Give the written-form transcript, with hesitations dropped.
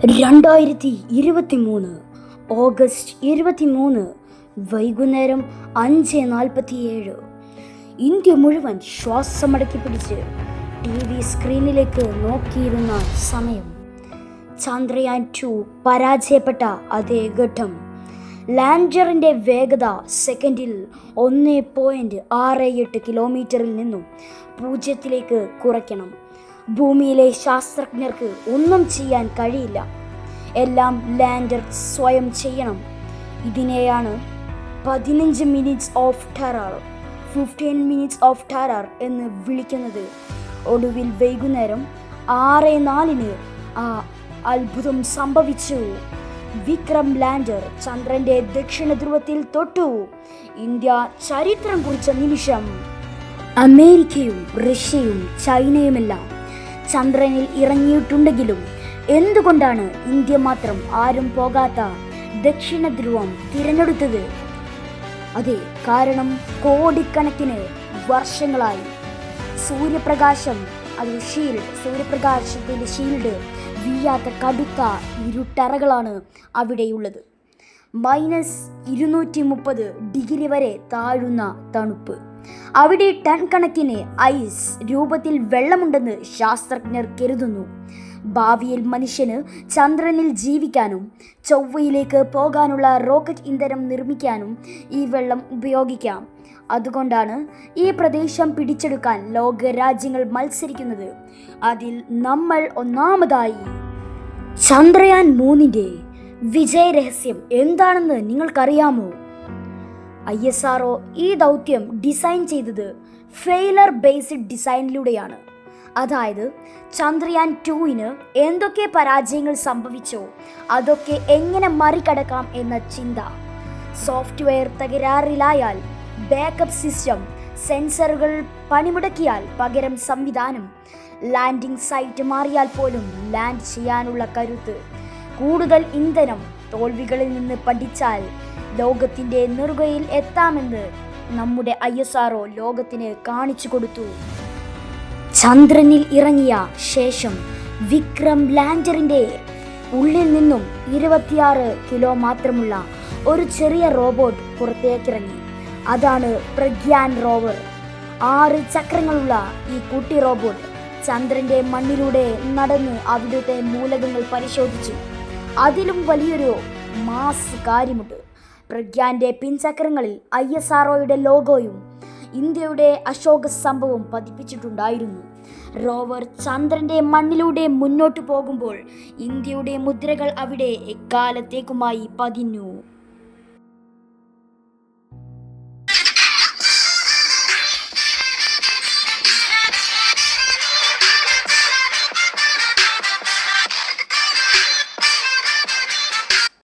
2023 August 23 വൈകുന്നേരം 5:47 India മുഴുവൻ ശ്വാസമടക്കി പിടിച്ച് TV സ്ക്രീനിലേക്ക് നോക്കിയിരുന്ന സമയം. ചന്ദ്രയാൻ 2 പരാജയപ്പെട്ട അതേ ഘട്ടം. ലാൻഡറിൻ്റെ വേഗത സെക്കൻഡിൽ 1.68 കിലോമീറ്ററിൽ നിന്നും 0 കുറയ്ക്കണം. ഭൂമിയിലെ ശാസ്ത്രജ്ഞർക്ക് ഒന്നും ചെയ്യാൻ കഴിയില്ല. എല്ലാം ലാൻഡർ സ്വയം ചെയ്യണം. ഇതിനെയാണ് 15 minutes of terror, 15 minutes of terror എന്ന് വിളിക്കുന്നത്. ഒടുവിൽ വൈകുന്നേരം 6:04 ആ അത്ഭുതം സംഭവിച്ചു. വിക്രം ലാൻഡർ ചന്ദ്രന്റെ ദക്ഷിണ ധ്രുവത്തിൽ തൊട്ടു. ഇന്ത്യ ചരിത്രം കുറിച്ച നിമിഷം. അമേരിക്കയും റഷ്യയും ചൈനയുമെല്ലാം ചന്ദ്രനിൽ ഇറങ്ങിയിട്ടുണ്ടെങ്കിലും എന്തുകൊണ്ടാണ് ഇന്ത്യ മാത്രം ആരും പോകാത്ത ദക്ഷിണ ധ്രുവം തിരഞ്ഞെടുത്തത്? അതെ, കാരണം കോടിക്കണക്കിന് വർഷങ്ങളായി സൂര്യപ്രകാശത്തിന്റെ ഷീൽഡ് വീഴാത്ത കടുത്ത ഇരുട്ടറകളാണ് അവിടെയുള്ളത്. -230 ഡിഗ്രി വരെ താഴുന്ന തണുപ്പ്. അവിടെ ടൺ കണക്കിന് ഐസ് രൂപത്തിൽ വെള്ളമുണ്ടെന്ന് ശാസ്ത്രജ്ഞർ കരുതുന്നു. ഭാവിയിൽ മനുഷ്യന് ചന്ദ്രനിൽ ജീവിക്കാനും ചൊവ്വയിലേക്ക് പോകാനുള്ള റോക്കറ്റ് ഇന്ധനം നിർമ്മിക്കാനും ഈ വെള്ളം ഉപയോഗിക്കാം. അതുകൊണ്ടാണ് ഈ പ്രദേശം പിടിച്ചെടുക്കാൻ ലോകരാജ്യങ്ങൾ മത്സരിക്കുന്നത്. അതിൽ നമ്മൾ ഒന്നാമതായി. ചന്ദ്രയാൻ 3ന്റെ വിജയരഹസ്യം എന്താണെന്ന് നിങ്ങൾക്കറിയാമോ? ISRO ഈ ദൗത്യം ഡിസൈൻ ചെയ്തത് ഫെയിലർ ബേസ്ഡ് ഡിസൈനിലൂടെയാണ്. അതായത് ചന്ദ്രയാൻ 2ന് എന്തൊക്കെ പരാജയങ്ങൾ സംഭവിച്ചോ അതൊക്കെ എങ്ങനെ മറികടക്കാം എന്ന ചിന്ത. സോഫ്റ്റ്വെയർ തകരാറിലായാൽ ബാക്കപ്പ് സിസ്റ്റം, സെൻസറുകൾ പണിമുടക്കിയാൽ പകരം സംവിധാനം, ലാൻഡിംഗ് സൈറ്റ് മാറിയാൽ പോലും ലാൻഡ് ചെയ്യാനുള്ള കരുത്ത്, കൂടുതൽ ഇന്ധനം. തോൽവികളിൽ നിന്ന് പഠിച്ചാൽ ലോകത്തിൻ്റെ നെറുകയിൽ എത്താമെന്ന് നമ്മുടെ ISRO ലോകത്തിന് കാണിച്ചു കൊടുത്തു. ചന്ദ്രനിൽ ഇറങ്ങിയ ശേഷം വിക്രം ലാൻഡറിൻ്റെ ഉള്ളിൽ നിന്നും 26 കിലോ മാത്രമുള്ള ഒരു ചെറിയ റോബോട്ട് പുറത്തേക്കിറങ്ങി. അതാണ് പ്രഗ്യാൻ റോവർ. 6 ചക്രങ്ങളുള്ള ഈ കുട്ടി റോബോട്ട് ചന്ദ്രൻ്റെ മണ്ണിലൂടെ നടന്ന് അവിടുത്തെ മൂലകങ്ങൾ പരിശോധിച്ചു. അതിലും വലിയൊരു മാസ് കാര്യമുണ്ട്. പ്രഗ്യാന്റെ പിൻചക്രങ്ങളിൽ ISROയുടെ ലോഗോയും ഇന്ത്യയുടെ അശോക സ്തംഭവും പതിപ്പിച്ചിട്ടുണ്ടായിരുന്നു. റോവർ ചന്ദ്രന്റെ മണ്ണിലൂടെ മുന്നോട്ടു പോകുമ്പോൾ ഇന്ത്യയുടെ മുദ്രകൾ അവിടെ എക്കാലത്തേക്കുമായി പതിഞ്ഞു.